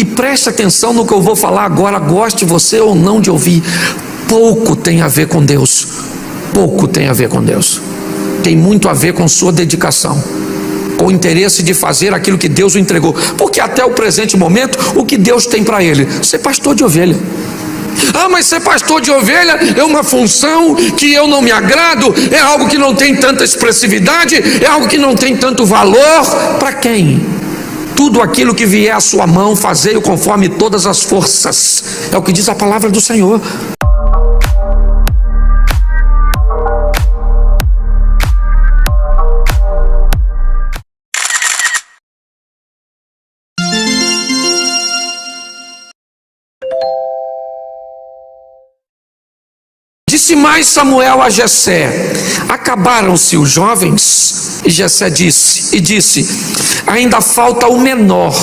E preste atenção no que eu vou falar agora, goste você ou não de ouvir. Pouco tem a ver com Deus. Pouco tem a ver com Deus. Tem muito a ver com sua dedicação, com o interesse de fazer aquilo que Deus o entregou. Porque até o presente momento, o que Deus tem para ele? Ser pastor de ovelha. Ah, mas ser pastor de ovelha é uma função que eu não me agrado, é algo que não tem tanta expressividade, é algo que não tem tanto valor. Para quem? Tudo aquilo que vier à sua mão, fazei-o conforme todas as forças. É o que diz a palavra do Senhor. Disse mais Samuel a Jessé: acabaram-se os jovens? E Jessé disse: ainda falta o menor,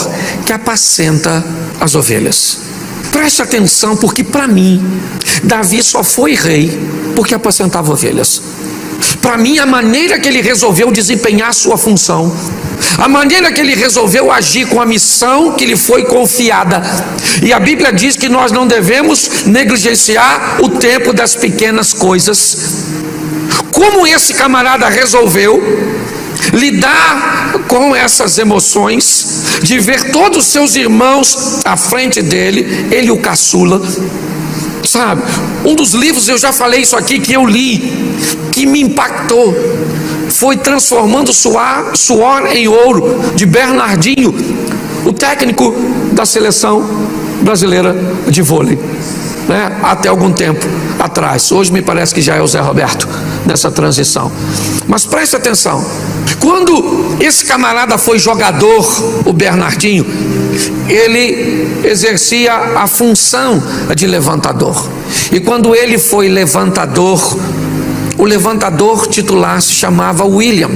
que apacenta as ovelhas. Preste atenção, porque para mim Davi só foi rei porque apacentava ovelhas. Para mim, a maneira que ele resolveu desempenhar sua função, a maneira que ele resolveu agir com a missão que lhe foi confiada. E a Bíblia diz que nós não devemos negligenciar o tempo das pequenas coisas. Como esse camarada resolveu lidar com essas emoções de ver todos os seus irmãos à frente dele, ele o caçula. Sabe, um dos livros, eu já falei isso aqui, que eu li, que me impactou, foi Transformando Suor em Ouro, de Bernardinho, o técnico da seleção brasileira de vôlei, né? Até algum tempo atrás. Hoje me parece que já é o Zé Roberto nessa transição. Mas preste atenção, quando esse camarada foi jogador, o Bernardinho, ele exercia a função de levantador. E quando ele foi levantador, o levantador titular se chamava William,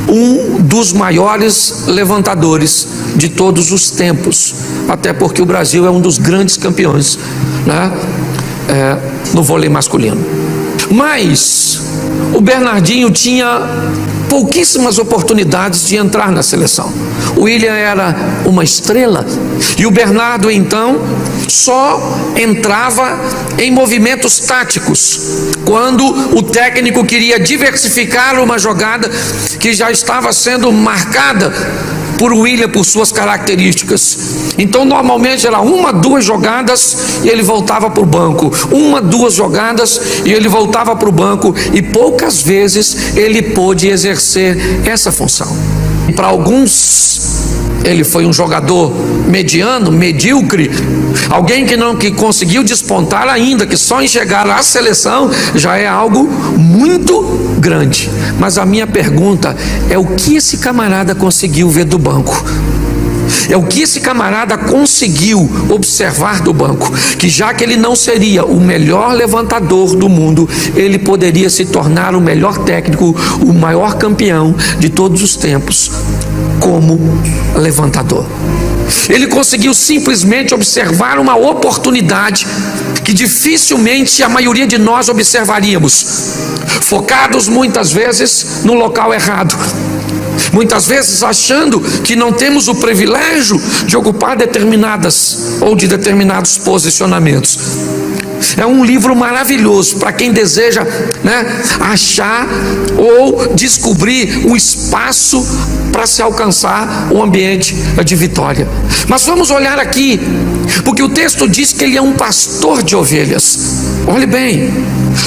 um dos maiores levantadores de todos os tempos, até porque o Brasil é um dos grandes campeões, né? No vôlei masculino. Mas o Bernardinho tinha pouquíssimas oportunidades de entrar na seleção. O William era uma estrela e o Bernardo então só entrava em movimentos táticos, quando o técnico queria diversificar uma jogada que já estava sendo marcada por William, por suas características. Então normalmente era 1, 2 jogadas e ele voltava para o banco, 1, 2 jogadas e ele voltava para o banco, e poucas vezes ele pôde exercer essa função. Para alguns ele foi um jogador mediano, medíocre, alguém que conseguiu despontar ainda, que só em chegar à seleção já é algo muito grande. Mas a minha pergunta é: o que esse camarada conseguiu ver do banco? É o que esse camarada conseguiu observar do banco? Que já que ele não seria o melhor levantador do mundo, ele poderia se tornar o melhor técnico, o maior campeão de todos os tempos como levantador. Ele conseguiu simplesmente observar uma oportunidade que dificilmente a maioria de nós observaríamos, focados muitas vezes no local errado, muitas vezes achando que não temos o privilégio de ocupar determinados posicionamentos. É um livro maravilhoso para quem deseja, achar ou descobrir um espaço para se alcançar um ambiente de vitória. Mas vamos olhar aqui, porque o texto diz que ele é um pastor de ovelhas. Olhe bem,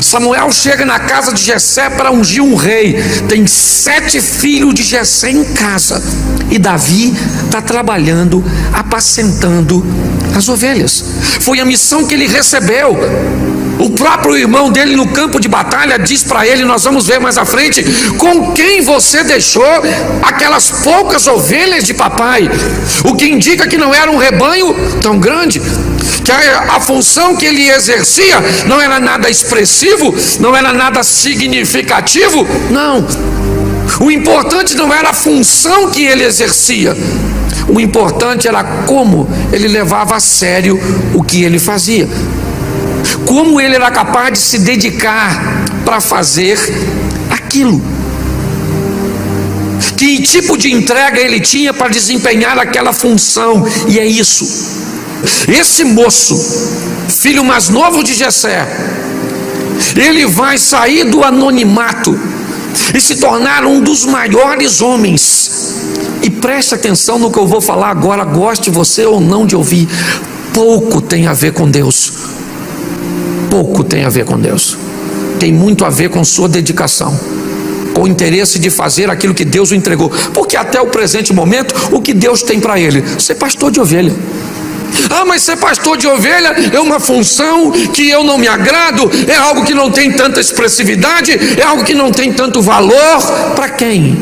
Samuel chega na casa de Jessé para ungir um rei. Tem 7 filhos de Jessé em casa, e Davi está trabalhando, apacentando as ovelhas. Foi a missão que ele recebeu. O próprio irmão dele no campo de batalha diz para ele, nós vamos ver mais à frente: com quem você deixou aquelas poucas ovelhas de papai? O que indica que não era um rebanho tão grande, que a função que ele exercia não era nada expressivo, não era nada significativo. Não, o importante não era a função que ele exercia, o importante era como ele levava a sério o que ele fazia, como ele era capaz de se dedicar para fazer aquilo, que tipo de entrega ele tinha para desempenhar aquela função. E é isso, Esse moço, filho mais novo de Jessé, ele vai sair do anonimato e se tornar um dos maiores homens. E preste atenção no que eu vou falar agora, goste você ou não de ouvir. Pouco tem a ver com Deus. Pouco tem a ver com Deus. Tem muito a ver com sua dedicação, com o interesse de fazer aquilo que Deus o entregou. Porque até o presente momento, o que Deus tem para ele? Ser pastor de ovelha. Ah, mas ser pastor de ovelha é uma função que eu não me agrado, é algo que não tem tanta expressividade, é algo que não tem tanto valor. Para quem?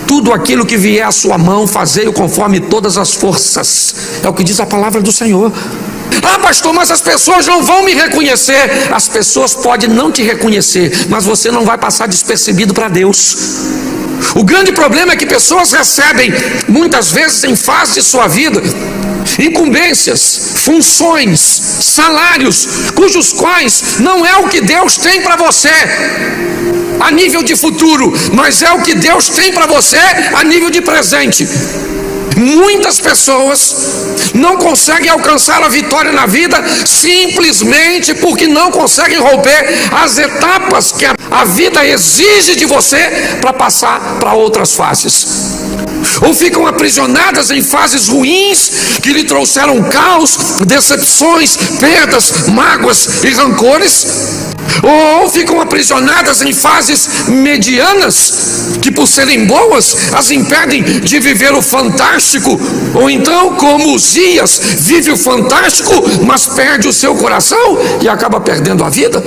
Tudo aquilo que vier à sua mão, fazei-o conforme todas as forças. É o que diz a palavra do Senhor. Ah, pastor, mas as pessoas não vão me reconhecer. As pessoas podem não te reconhecer, mas você não vai passar despercebido para Deus. O grande problema é que pessoas recebem, muitas vezes em fase de sua vida, incumbências, funções, salários, cujos quais não é o que Deus tem para você a nível de futuro, mas é o que Deus tem para você a nível de presente. Muitas pessoas não conseguem alcançar a vitória na vida simplesmente porque não conseguem romper as etapas que a vida exige de você para passar para outras fases. Ou ficam aprisionadas em fases ruins que lhe trouxeram caos, decepções, perdas, mágoas e rancores. Ou ficam aprisionadas em fases medianas que, por serem boas, as impedem de viver o fantástico. Ou então, como Uzias, vive o fantástico, mas perde o seu coração e acaba perdendo a vida.